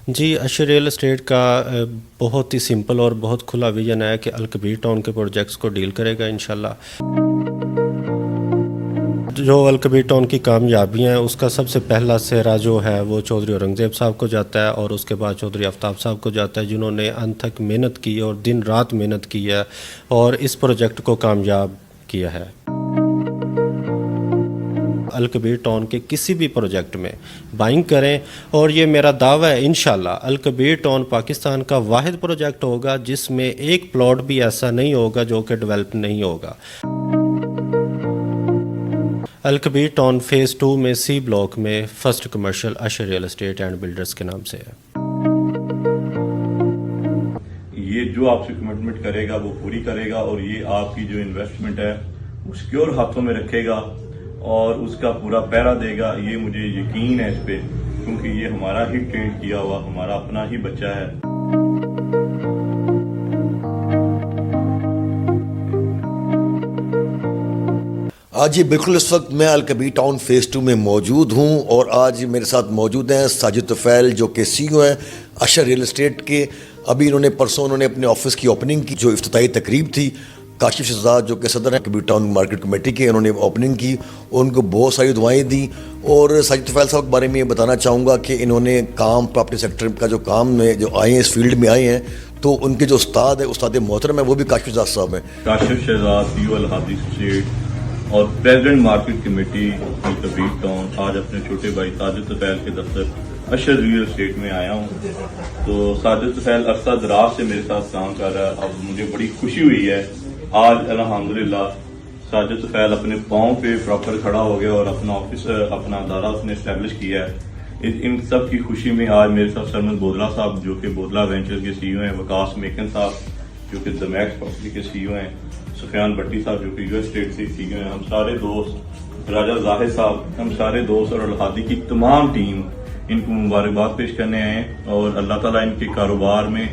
جی اشر real state کا بہت ہی simple اور بہت کھلا ویژن ہے کہ الکبیر ٹاؤن کے پروجیکٹس کو ڈیل کرے گا انشاءاللہ۔ جو الکبیر ٹاؤن کی کامیابیاں ہیں اس کا سب سے پہلا سہرا جو ہے وہ چودھری اورنگزیب صاحب کو جاتا ہے اور اس کے بعد چودھری آفتاب صاحب کو جاتا ہے، جنہوں نے انت تک محنت کی اور دن رات محنت کی ہے اور اس پروجیکٹ کو کامیاب کیا ہے۔ الکبیر ٹاؤن کے کسی بھی پروجیکٹ میں بائنگ کریں، اور یہ میرا دعویٰ ہے انشاءاللہ الکبیر ٹاؤن پاکستان کا واحد پروجیکٹ ہوگا جس میں ایک پلاٹ بھی ایسا نہیں ہوگا جو کہ ڈیولپ نہیں ہوگا۔ الکبیر ٹاؤن فیز 2 میں سی بلاک میں first commercial Ashar real estate and builders کے نام سے ہے۔ یہ جو آپ سے کمٹمنٹ کرے گا وہ پوری کرے گا، اور یہ آپ کی جو انویسٹمنٹ ہے وہ سیکیور ہاتھوں میں رکھے گا اور اس کا پورا پہرا دے گا۔ یہ مجھے یقین ہے اس پہ، کیونکہ یہ ہمارا ہی ٹرین کیا ہوا ہمارا اپنا ہی بچہ ہے۔ آج بالکل اس وقت میں الکبیر ٹاؤن فیز 2 میں موجود ہوں، اور آج میرے ساتھ موجود ہیں ساجد طفیل جو کہ سی او ہیں اشر ریئل اسٹیٹ کے۔ ابھی انہوں نے اپنے آفس کی اوپننگ کی، جو افتتاحی تقریب تھی۔ کاشف شہزاد جو کہ صدر ہیں الکبیر ٹاؤن مارکیٹ کمیٹی کے، انہوں نے اوپننگ کی، ان کو بہت ساری دعائیں دیں۔ اور ساجد طفیل صاحب کے بارے میں یہ بتانا چاہوں گا کہ انہوں نے کام پراپرٹی سیکٹر کا جو کام میں جو آئے ہیں، اس فیلڈ میں آئے ہیں، تو ان کے جو استاد ہیں، استاد محترم ہیں، وہ بھی کاشف شہزاد صاحب ہیں۔ کاشف شہزاد سی او الحادی اسٹیٹ اور پریزیڈنٹ مارکیٹ کمیٹی الکبیر ٹاؤن، آج اپنے چھوٹے بھائی ساجد طفیل کے دفتر اشر ریئل اسٹیٹ میں آیا ہوں۔ تو ساجد طفیل عرصہ دراز سے میرے ساتھ کام کر رہا ہے، اب مجھے بڑی خوشی ہوئی ہے آج الحمدللہ ساجد طفیل اپنے پاؤں پہ پراپر کھڑا ہو گیا اور اپنا آفس اپنا ادارہ اس نے اسٹیبلش کیا ہے۔ ان سب کی خوشی میں آج میرے ساتھ سرمد بودلا صاحب جو کہ بودلا وینچر کے سی او ہیں، وکاس میکن صاحب جو کہ دمیکس پراپرٹی کے سی او ہیں، سفیان بٹی صاحب جو کہ یو ایس اسٹیٹ سے سی او ہیں، ہم سارے دوست، راجہ زاہد صاحب، ہم سارے دوست اور الحادی کی تمام ٹیم ان کو مبارکباد پیش کرنے آئے ہیں، اور اللہ تعالیٰ ان کے کاروبار میں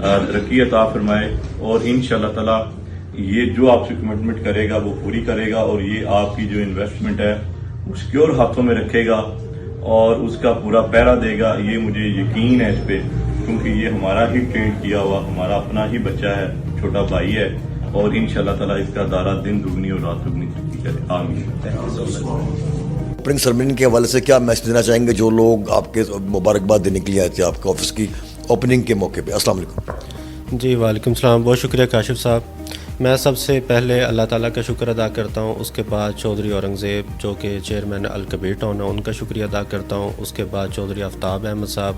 ترقی عطا فرمائے، اور انشاءاللہ تعالیٰ یہ جو آپ سے کمٹمنٹ کرے گا وہ پوری کرے گا، اور یہ آپ کی جو انویسٹمنٹ ہے وہ سیکیور ہاتھوں میں رکھے گا اور اس کا پورا پہرا دے گا۔ یہ مجھے یقین ہے اس پہ، کیونکہ یہ ہمارا ہی ٹرین کیا ہوا ہمارا اپنا ہی بچہ ہے، چھوٹا بھائی ہے، اور انشاءاللہ تعالیٰ اس کا دارہ دن دگنی اور رات دگنی ترقی کرے۔ آمین۔ اوپننگ سرمنی کے حوالے سے کیا میسج دینا چاہیں گے جو لوگ آپ کے مبارکباد دینے کے لیے آئے تھے آپ کے آفس کی اوپننگ کے موقع پہ؟ السلام علیکم۔ جی وعلیکم السلام، بہت شکریہ کاشف صاحب۔ میں سب سے پہلے اللہ تعالیٰ کا شکر ادا کرتا ہوں، اس کے بعد چودھری اورنگزیب جو کہ چیئرمین الکبیر ٹاؤن ہے ان کا شکریہ ادا کرتا ہوں، اس کے بعد چودھری آفتاب احمد صاحب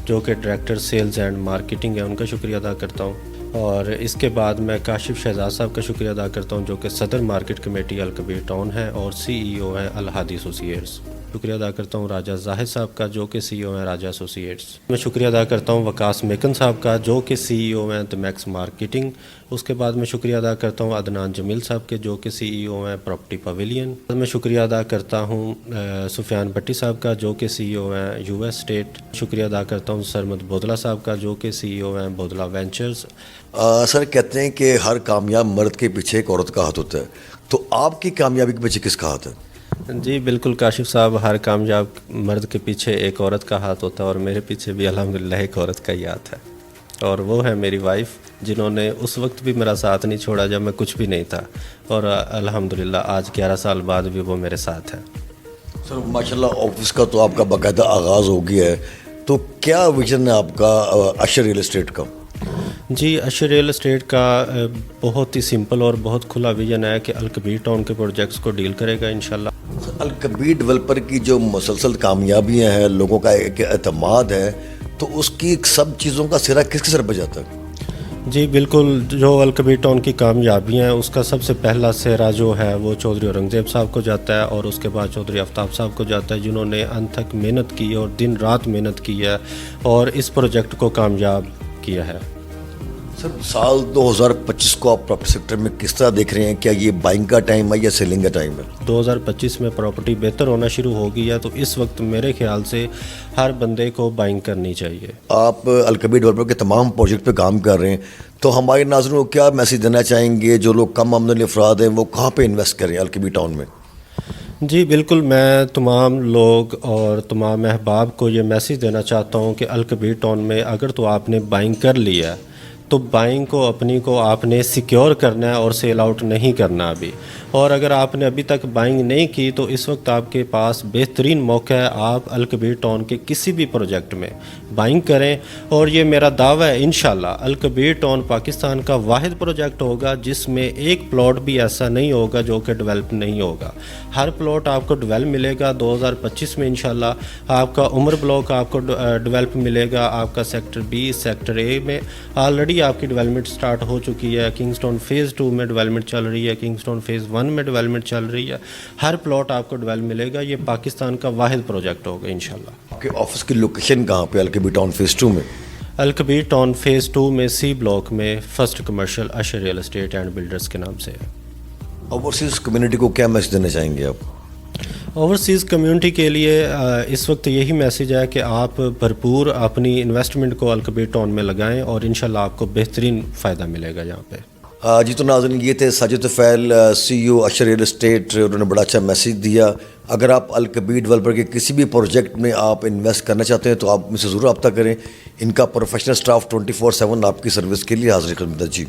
جو کہ ڈائریکٹر سیلز اینڈ مارکیٹنگ ہے ان کا شکریہ ادا کرتا ہوں، اور اس کے بعد میں کاشف شہزاد صاحب کا شکریہ ادا کرتا ہوں جو کہ صدر مارکیٹ کمیٹی الکبیر ٹاؤن ہے اور سی ای او ہے الحادی ایسوسیٹس۔ شکریہ ادا کرتا ہوں راجہ زاہد صاحب کا جو کہ سی ای او ہیں راجہ ایسوسیٹس۔ میں شکریہ ادا کرتا ہوں وکاس میکن صاحب کا جو کہ سی ای او ہیں دمیکس مارکیٹنگ۔ اس کے بعد میں شکریہ ادا کرتا ہوں عدنان جمیل صاحب کے جو کہ سی ای او ہیں پراپرٹی پویلین۔ میں شکریہ ادا کرتا ہوں سفیان بٹی صاحب کا جو کہ سی ای او ہیں یو ایس اسٹیٹ۔ شکریہ ادا کرتا ہوں سرمد بودلا صاحب کا جو کہ سی ای او ہیں بودلا وینچرز۔ سر کہتے ہیں کہ ہر کامیاب مرد کے پیچھے ایک عورت کا ہاتھ ہوتا ہے، تو آپ کی کامیابی کے پیچھے کس کا ہاتھ ہے؟ جی بالکل کاشف صاحب، ہر کامیاب مرد کے پیچھے ایک عورت کا ہاتھ ہوتا ہے، اور میرے پیچھے بھی الحمدللہ ایک عورت کا ہی ہاتھ ہے، اور وہ ہے میری وائف، جنہوں نے اس وقت بھی میرا ساتھ نہیں چھوڑا جب میں کچھ بھی نہیں تھا، اور الحمدللہ آج 11 سال بعد بھی وہ میرے ساتھ ہے۔ سر ماشاءاللہ آفس کا تو آپ کا باقاعدہ آغاز ہو گیا ہے، تو کیا ویژن ہے آپ کا اشر ریئل اسٹیٹ کا؟ جی اشر ریئل اسٹیٹ کا بہت ہی سمپل اور بہت کھلا ویژن ہے کہ الکبیر ٹاؤن کے پروجیکٹس کو ڈیل کرے گا انشاءاللہ۔ الکبیر ڈیولپر کی جو مسلسل کامیابیاں ہیں، لوگوں کا ایک اعتماد ہے، تو اس کی سب چیزوں کا سرا کس کے سر پہ جاتا ہے؟ جی بالکل، جو الکبیر ٹاؤن کی کامیابیاں ہیں اس کا سب سے پہلا سہرا جو ہے وہ چودھری اورنگزیب صاحب کو جاتا ہے، اور اس کے بعد چودھری آفتاب صاحب کو جاتا ہے، جنہوں نے انت تک محنت کی اور دن رات محنت کی ہے اور اس پروجیکٹ کو کامیاب کیا ہے۔ سر سال 2025 کو آپ پراپرٹی سیکٹر میں کس طرح دیکھ رہے ہیں؟ کیا یہ بائنگ کا ٹائم ہے یا سیلنگ کا ٹائم ہے؟ 2025 میں پراپرٹی بہتر ہونا شروع ہو گئی ہے، تو اس وقت میرے خیال سے ہر بندے کو بائنگ کرنی چاہیے۔ آپ الکبیر ڈیولپر کے تمام پروجیکٹ پہ کام کر رہے ہیں، تو ہمارے ناظرین کو کیا میسج دینا چاہیں گے جو لوگ کم آمدنی افراد ہیں وہ کہاں پہ انویسٹ کریں الکبیر ٹاؤن میں؟ جی بالکل، میں تمام لوگ اور تمام احباب کو یہ میسیج دینا چاہتا ہوں کہ الکبیر ٹاؤن میں اگر تو آپ نے بائنگ کر لیا ہے تو بائنگ کو اپنی کو آپ نے سیکیور کرنا ہے اور سیل آؤٹ نہیں کرنا ابھی. اور اگر آپ نے ابھی تک بائنگ نہیں کی تو اس وقت آپ کے پاس بہترین موقع ہے، آپ الکبیر ٹاؤن کے کسی بھی پروجیکٹ میں بائنگ کریں. اور یہ میرا دعویٰ ہے انشاءاللہ الکبیر ٹاؤن پاکستان کا واحد پروجیکٹ ہوگا جس میں ایک پلاٹ بھی ایسا نہیں ہوگا جو کہ ڈیولپ نہیں ہوگا. ہر پلاٹ آپ کو ڈیولپ ملے گا. 2025 میں انشاءاللہ آپ کا عمر بلاک آپ کو ڈیولپ ملے گا. آپ کا سیکٹر 20 سیکٹر اے میں آلریڈی آپ کی ڈیولپمنٹ سٹارٹ ہو چکی ہے. کنگسٹون فیز 2 میں ڈیولپمنٹ چل رہی ہے. کنگسٹون فیز 1 میں ڈیولپمنٹ چل رہی ہے. ہر پلاٹ آپ کو ڈیولپ ملے گا. یہ پاکستان کا واحد پروجیکٹ ہوگا انشاءاللہ. آپ کے آفس کی لوکیشن کہاں پہ الکبیر ٹاؤن فیز 2 میں؟ الکبیر ٹاؤن فیز 2 میں سی بلاک میں first commercial Ashar real estate and builders کے نام سے ہے. اوورسیز کمیونٹی کو کیا میسج دینا چاہیں گے آپ؟ اوورسیز کمیونٹی کے لیے اس وقت یہی میسیج ہے کہ آپ بھرپور اپنی انویسٹمنٹ کو الکبیر ٹاؤن میں لگائیں اور انشاءاللہ آپ کو بہترین فائدہ ملے گا یہاں پہ. جی تو ناظرین یہ تھے ساجد طفیل CEO اشر ریئل اسٹیٹ. انہوں نے بڑا اچھا میسیج دیا. اگر آپ الکبیر ڈیولپر کے کسی بھی پروجیکٹ میں آپ انویسٹ کرنا چاہتے ہیں تو آپ مجھ سے ضرور رابطہ کریں. ان کا پروفیشنل سٹاف 24/7 آپ کی سروس کے لیے حاضر خدمت ہے. جی